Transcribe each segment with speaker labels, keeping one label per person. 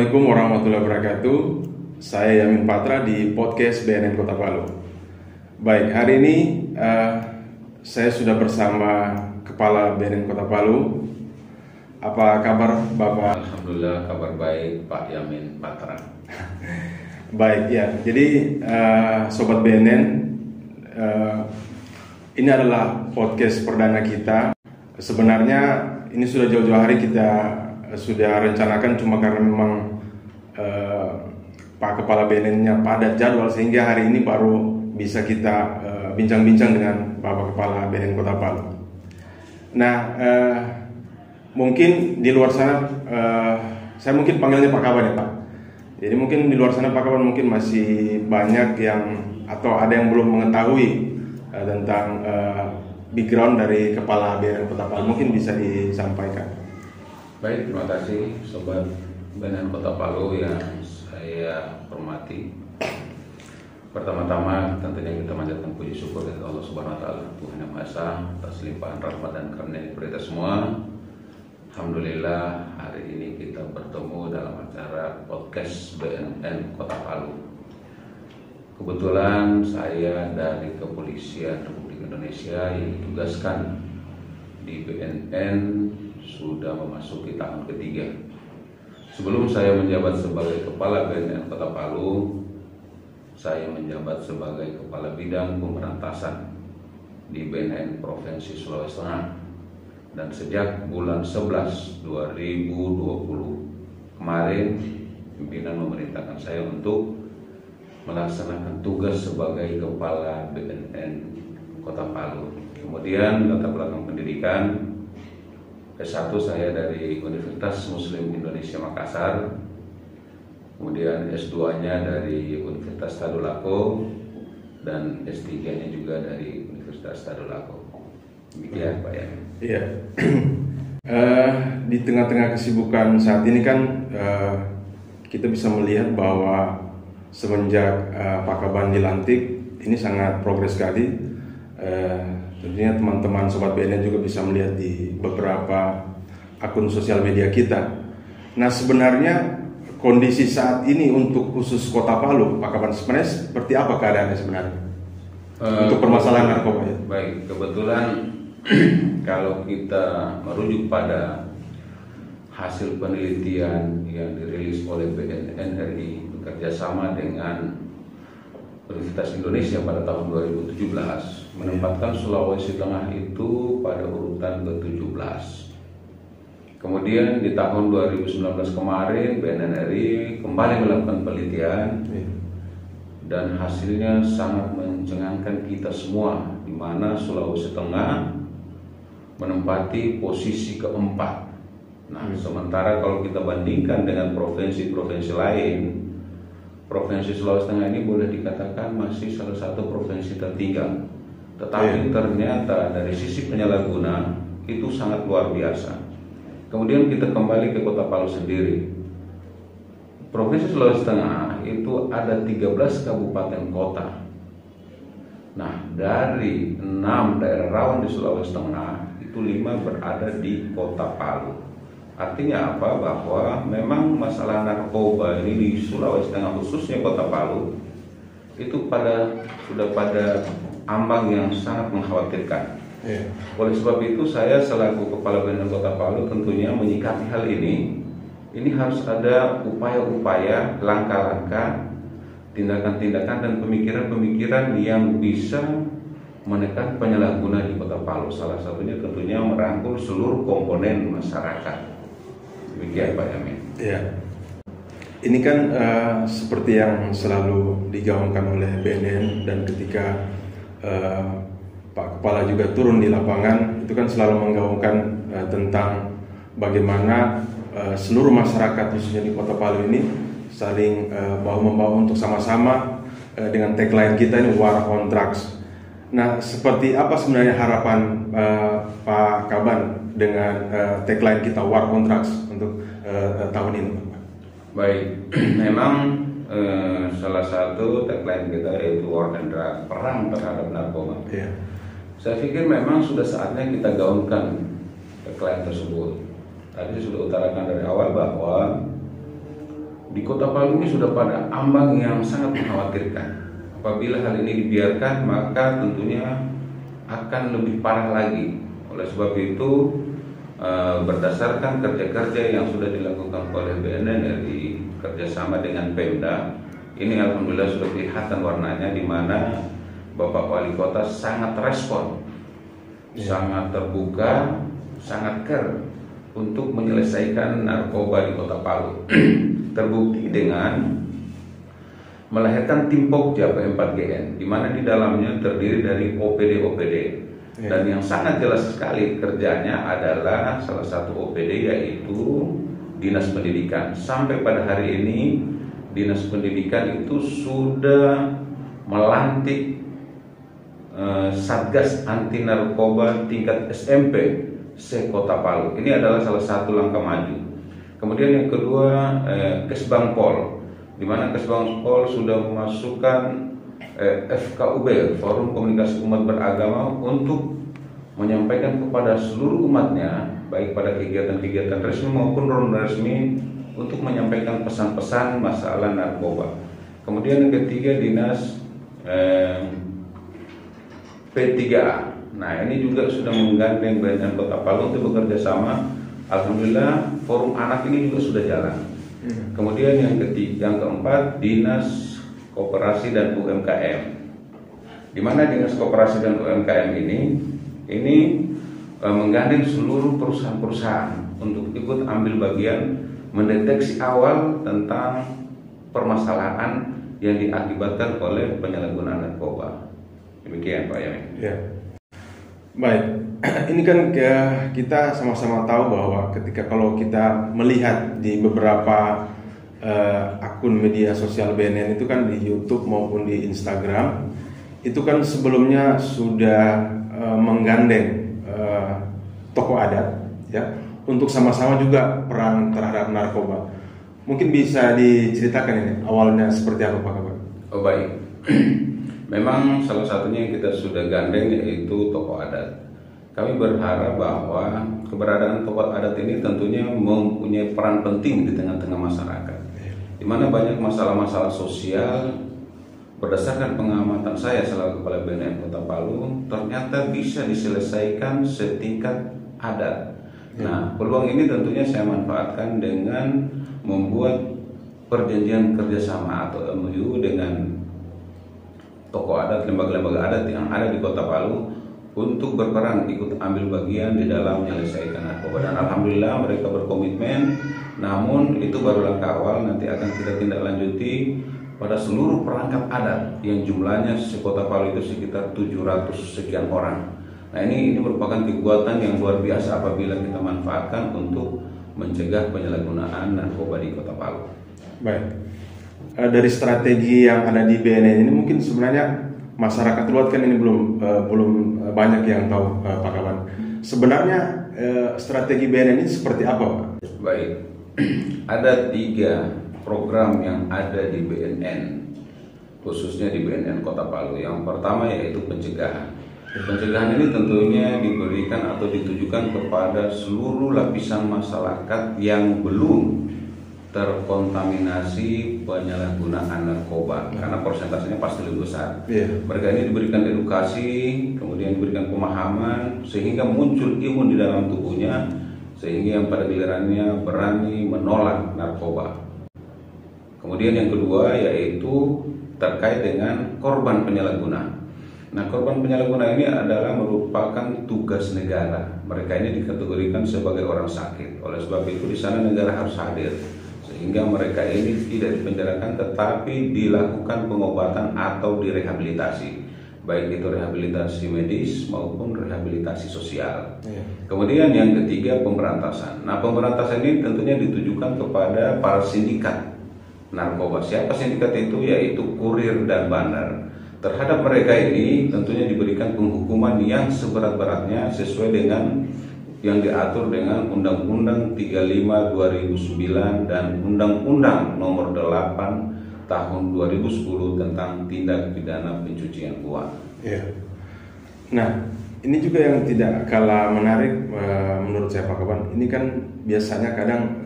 Speaker 1: Assalamualaikum warahmatullahi wabarakatuh. Saya Yamin Patra di podcast BNN Kota Palu. Baik, hari ini saya sudah bersama Kepala BNN Kota Palu. Apa kabar Bapak?
Speaker 2: Alhamdulillah kabar baik Pak Yamin Patra.
Speaker 1: Baik ya, jadi Sobat BNN, ini adalah podcast perdana kita. Sebenarnya ini sudah jauh-jauh hari kita sudah rencanakan, cuma karena memang Pak Kepala BNN-nya padat jadwal sehingga hari ini baru bisa kita bincang-bincang dengan Bapak Kepala BNN Kota Palu. Nah, mungkin di luar sana, saya mungkin panggilnya Pak Kaban ya Pak. Jadi mungkin di luar sana Pak Kaban mungkin masih banyak yang atau ada yang belum mengetahui tentang background dari Kepala BNN Kota Palu, mungkin bisa disampaikan.
Speaker 2: Baik, terima kasih Sobat BNN Kota Palu yang saya hormati. Pertama-tama tentunya kita manjatkan puji syukur dari Allah Subhanahu wa taala, Tuhan Yang Maha Esa, atas limpahan rahmat dan karunia kita semua. Alhamdulillah hari ini kita bertemu dalam acara podcast BNN Kota Palu. Kebetulan saya dari Kepolisian Republik Indonesia yang ditugaskan di BNN sudah memasuki tahun ketiga. Sebelum saya menjabat sebagai Kepala BNN Kota Palu, saya menjabat sebagai Kepala Bidang Pemberantasan di BNN Provinsi Sulawesi Tengah. Dan sejak bulan 11 2020 kemarin, pimpinan memerintahkan saya untuk melaksanakan tugas sebagai Kepala BNN Kota Palu. Kemudian latar belakang pendidikan, S1 saya dari Universitas Muslim Indonesia Makassar, kemudian S2-nya dari Universitas Tadulako, dan S3-nya juga dari Universitas Tadulako. Demikian Pak ya.
Speaker 1: Iya. Di tengah-tengah kesibukan saat ini kan kita bisa melihat bahwa semenjak Pak Kaban dilantik ini sangat progres sekali. Tentunya teman-teman Sobat BNN juga bisa melihat di beberapa akun sosial media kita. Nah, sebenarnya kondisi saat ini untuk khusus Kota Palu, Pak Kaban, sebenarnya seperti apa keadaannya sebenarnya untuk permasalahan narkoba ya?
Speaker 2: Baik, kebetulan kalau kita merujuk pada hasil penelitian yang dirilis oleh BNN RI bekerjasama dengan Universitas Indonesia pada tahun 2017 menempatkan Sulawesi Tengah itu pada urutan ke-17. Kemudian di tahun 2019 kemarin BNN RI kembali melakukan penelitian dan hasilnya sangat mencengangkan kita semua, di mana Sulawesi Tengah menempati posisi keempat. Nah, sementara kalau kita bandingkan dengan provinsi-provinsi lain, Provinsi Sulawesi Tengah ini boleh dikatakan masih salah satu provinsi tertinggal. Tetapi ternyata dari sisi penyalahguna itu sangat luar biasa. Kemudian kita kembali ke Kota Palu sendiri. Provinsi Sulawesi Tengah itu ada 13 kabupaten kota. Nah, dari 6 daerah rawan di Sulawesi Tengah, itu 5 berada di Kota Palu. Artinya apa? Bahwa memang masalah narkoba ini di Sulawesi Tengah, khususnya Kota Palu, itu sudah pada ambang yang sangat mengkhawatirkan. Oleh sebab itu saya selaku Kepala BNN Kota Palu tentunya menyikapi hal ini. Ini harus ada upaya-upaya, langkah-langkah, tindakan-tindakan dan pemikiran-pemikiran yang bisa menekan penyalahguna di Kota Palu. Salah satunya tentunya merangkul seluruh komponen masyarakat. Demikian Pak Yamin.
Speaker 1: Ya, ini kan seperti yang selalu digaungkan oleh BNN, dan ketika Pak Kepala juga turun di lapangan, itu kan selalu menggaungkan tentang bagaimana seluruh masyarakat khususnya di Kota Palu ini saling bahu-membahu untuk sama-sama dengan tagline kita ini War on Drugs. Nah, seperti apa sebenarnya harapan Pak Kaban dengan tagline kita War on Drugs untuk tahun ini, Pak?
Speaker 2: Baik, memang salah satu tagline kita yaitu War on Drugs, perang terhadap narkoba. Saya pikir memang sudah saatnya kita gaungkan tagline tersebut. Tadi sudah utarakan dari awal bahwa di Kota Palu ini sudah pada ambang yang sangat mengkhawatirkan. Apabila hal ini dibiarkan, maka tentunya akan lebih parah lagi. Oleh sebab itu, berdasarkan kerja-kerja yang sudah dilakukan oleh BNN RI kerjasama dengan Pemda, ini alhamdulillah sudah kelihatan warnanya, di mana Bapak Wali Kota sangat respon, sangat terbuka, sangat care untuk menyelesaikan narkoba di Kota Palu. Terbukti dengan melahirkan tim Pokja P4GN, di mana di dalamnya terdiri dari OPD-OPD. Dan yang sangat jelas sekali kerjanya adalah salah satu OPD yaitu Dinas Pendidikan. Sampai pada hari ini Dinas Pendidikan itu sudah melantik Satgas Anti Narkoba tingkat SMP se-Kota Palu. Ini adalah salah satu langkah maju. Kemudian yang kedua, Kesbangpol, di mana Kesbangpol sudah memasukkan FKUB, Forum Komunikasi Umat Beragama, untuk menyampaikan kepada seluruh umatnya, baik pada kegiatan-kegiatan resmi maupun non-resmi, untuk menyampaikan pesan-pesan masalah narkoba. Kemudian yang ketiga, Dinas P3A. Nah, ini juga sudah menggandeng BNN Kota Palu untuk bekerja sama. Alhamdulillah, forum anak ini juga sudah jalan. Kemudian yang keempat, Dinas Koperasi dan UMKM, di mana Dinas Koperasi dan UMKM ini menggandeng seluruh perusahaan-perusahaan untuk ikut ambil bagian mendeteksi awal tentang permasalahan yang diakibatkan oleh penyalahgunaan narkoba. Demikian Pak Yamin.
Speaker 1: Ya. Baik, ini kan kita sama-sama tahu bahwa ketika kalau kita melihat di beberapa akun media sosial BNN itu kan di YouTube maupun di Instagram, itu kan sebelumnya sudah menggandeng tokoh adat ya untuk sama-sama juga perang terhadap narkoba. Mungkin bisa diceritakan ini awalnya seperti apa Pak Kabar?
Speaker 2: Oh baik. Memang salah satunya yang kita sudah gandeng yaitu tokoh adat. Kami berharap bahwa keberadaan tokoh adat ini tentunya mempunyai peran penting di tengah-tengah masyarakat, di mana banyak masalah-masalah sosial. Berdasarkan pengamatan saya selaku Kepala BNN Kota Palu, ternyata bisa diselesaikan setingkat adat. Nah, peluang ini tentunya saya manfaatkan dengan membuat perjanjian kerjasama atau MOU dengan tokoh adat, lembaga-lembaga adat yang ada di Kota Palu untuk berperan ikut ambil bagian di dalam menyelesaikan narkoba. Dan alhamdulillah mereka berkomitmen. Namun itu baru langkah awal, nanti akan kita tindak lanjuti pada seluruh perangkat adat yang jumlahnya se-Kota Palu itu sekitar 700 sekian orang. Nah, ini merupakan kekuatan yang luar biasa apabila kita manfaatkan untuk mencegah penyalahgunaan narkoba di Kota Palu.
Speaker 1: Baik. Dari strategi yang ada di BNN ini mungkin sebenarnya masyarakat luas kan ini belum banyak yang tahu Pak Kawan. Sebenarnya strategi BNN ini seperti apa Pak?
Speaker 2: Baik, ada 3 program yang ada di BNN, khususnya di BNN Kota Palu. Yang pertama yaitu pencegahan. Pencegahan ini tentunya diberikan atau ditujukan kepada seluruh lapisan masyarakat yang belum terkontaminasi penyalahgunaan narkoba, karena persentasenya pasti lebih besar. Mereka ini diberikan edukasi, kemudian diberikan pemahaman, sehingga muncul imun di dalam tubuhnya, sehingga yang pada gilirannya berani menolak narkoba. Kemudian yang kedua yaitu terkait dengan korban penyalahguna. Nah, korban penyalahguna ini adalah merupakan tugas negara. Mereka ini dikategorikan sebagai orang sakit. Oleh sebab itu di sana negara harus hadir, sehingga mereka ini tidak dipenjarakan tetapi dilakukan pengobatan atau direhabilitasi, baik itu rehabilitasi medis maupun rehabilitasi sosial. Kemudian yang ketiga pemberantasan. Nah, pemberantasan ini tentunya ditujukan kepada para sindikat narkoba. Siapa sindikat itu? Yaitu kurir dan bandar. Terhadap mereka ini tentunya diberikan penghukuman yang seberat-beratnya sesuai dengan yang diatur dengan Undang-Undang 35 2009 dan Undang-Undang Nomor 8 Tahun 2010 tentang tindak pidana pencucian uang.
Speaker 1: Nah, ini juga yang tidak kalah menarik menurut saya Pak Kaban. Ini kan biasanya kadang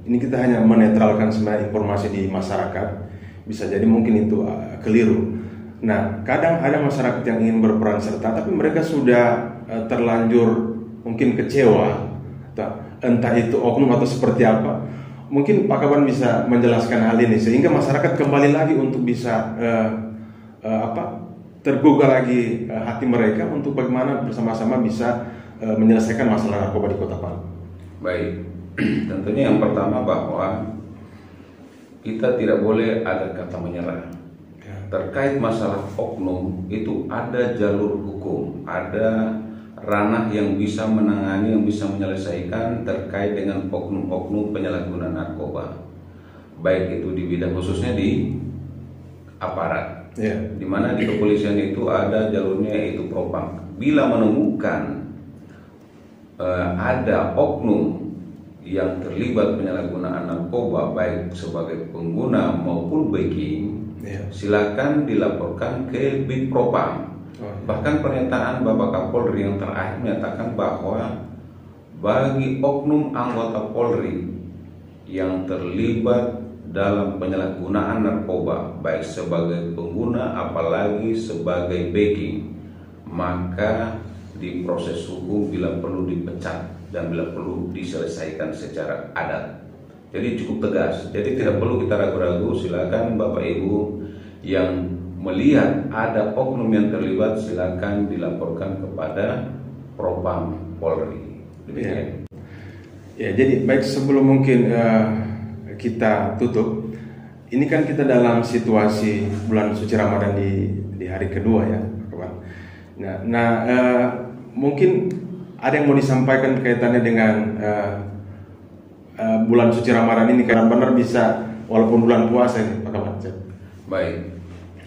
Speaker 1: ini kita hanya menetralkan semua informasi di masyarakat, bisa jadi mungkin itu keliru. Nah, kadang ada masyarakat yang ingin berperan serta, tapi mereka sudah terlanjur mungkin kecewa, entah itu oknum atau seperti apa. Mungkin Pak Kaban bisa menjelaskan hal ini sehingga masyarakat kembali lagi untuk bisa tergugah lagi hati mereka untuk bagaimana bersama-sama bisa menyelesaikan masalah narkoba di Kota Palu.
Speaker 2: Baik, tentunya yang pertama bahwa kita tidak boleh ada kata menyerah. Terkait masalah oknum itu ada jalur hukum, ada ranah yang bisa menangani, yang bisa menyelesaikan terkait dengan oknum-oknum penyalahgunaan narkoba, baik itu di bidang khususnya di aparat, di mana di kepolisian itu ada jalurnya yaitu propam. Bila menemukan ada oknum yang terlibat penyalahgunaan narkoba baik sebagai pengguna maupun backing, silakan dilaporkan ke Bid Propam. Bahkan pernyataan Bapak Kapolri yang terakhir menyatakan bahwa bagi oknum anggota Polri yang terlibat dalam penyalahgunaan narkoba baik sebagai pengguna apalagi sebagai backing, maka diproses hukum bila perlu dipecat dan bila perlu diselesaikan secara adat. Jadi cukup tegas. Jadi tidak perlu kita ragu-ragu. Silakan Bapak Ibu yang melihat ada oknum yang terlibat, silakan dilaporkan kepada Propam Polri. Demikian.
Speaker 1: Ya, jadi baik sebelum mungkin kita tutup, ini kan kita dalam situasi bulan suci Ramadan di hari kedua ya, kawan. Nah, mungkin ada yang mau disampaikan kaitannya dengan bulan suci Ramadan ini, karena benar bisa walaupun bulan puasa ini, Pak Kaban.
Speaker 2: Baik,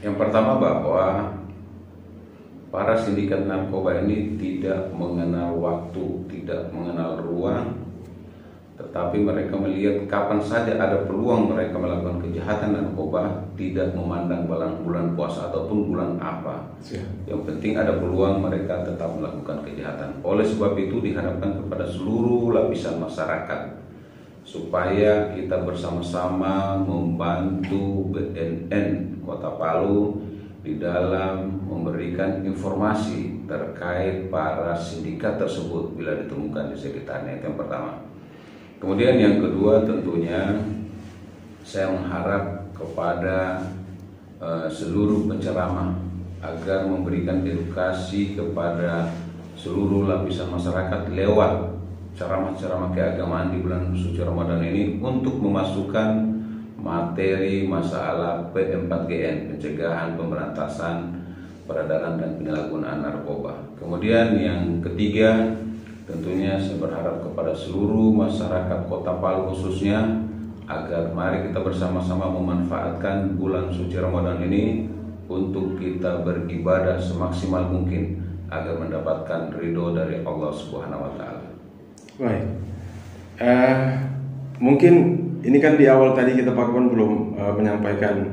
Speaker 2: yang pertama bahwa para sindikat narkoba ini tidak mengenal waktu, tidak mengenal ruang, tetapi mereka melihat kapan saja ada peluang mereka melakukan kejahatan narkoba, tidak memandang bulan puasa ataupun bulan apa. Yang penting ada peluang mereka tetap melakukan kejahatan. Oleh sebab itu diharapkan kepada seluruh lapisan masyarakat supaya kita bersama-sama membantu BNN Kota Palu di dalam memberikan informasi terkait para sindikat tersebut bila ditemukan di sekitarnya. Itu yang pertama. Kemudian yang kedua, tentunya saya mengharap kepada seluruh penceramah agar memberikan edukasi kepada seluruh lapisan masyarakat lewat ceramah-ceramah keagamaan di bulan suci Ramadan ini untuk memasukkan materi masalah P4GN, pencegahan, pemberantasan peredaran dan penyalahgunaan narkoba. Kemudian yang ketiga, tentunya saya berharap kepada seluruh masyarakat Kota Palu khususnya agar mari kita bersama-sama memanfaatkan bulan suci Ramadan ini untuk kita beribadah semaksimal mungkin agar mendapatkan ridho dari Allah Subhanahu wa Ta'ala.
Speaker 1: Baik, mungkin ini kan di awal tadi kita Pak Kaban belum menyampaikan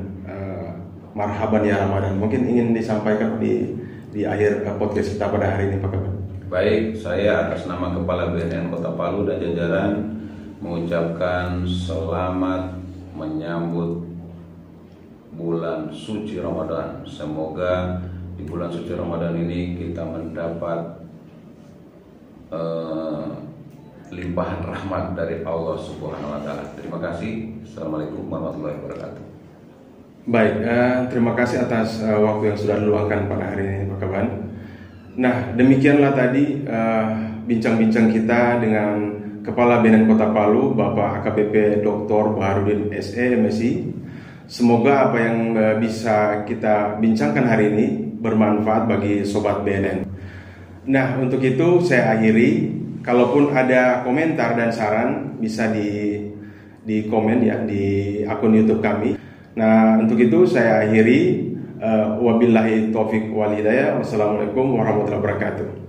Speaker 1: marhaban ya Ramadan. Mungkin ingin disampaikan di akhir podcast kita pada hari ini Pak Kaban.
Speaker 2: Baik, saya atas nama Kepala BNN Kota Palu dan jajaran mengucapkan selamat menyambut bulan suci Ramadan. Semoga di bulan suci Ramadan ini kita mendapat limpahan rahmat dari Allah Subhanahu wa Ta'ala. Terima kasih. Assalamualaikum warahmatullahi wabarakatuh.
Speaker 1: Baik, terima kasih atas waktu yang sudah diluangkan pada hari ini Pak Kaban. Nah, demikianlah tadi bincang-bincang kita dengan Kepala BNN Kota Palu, Bapak AKBP Dr. Baharudin SE MSI. Semoga apa yang bisa kita bincangkan hari ini bermanfaat bagi Sobat BNN. Nah, untuk itu saya akhiri. Kalaupun ada komentar dan saran bisa di komen ya di akun YouTube kami. Nah, untuk itu saya akhiri. Wabillahi taufiq wal hidayah. Wassalamualaikum warahmatullahi wabarakatuh.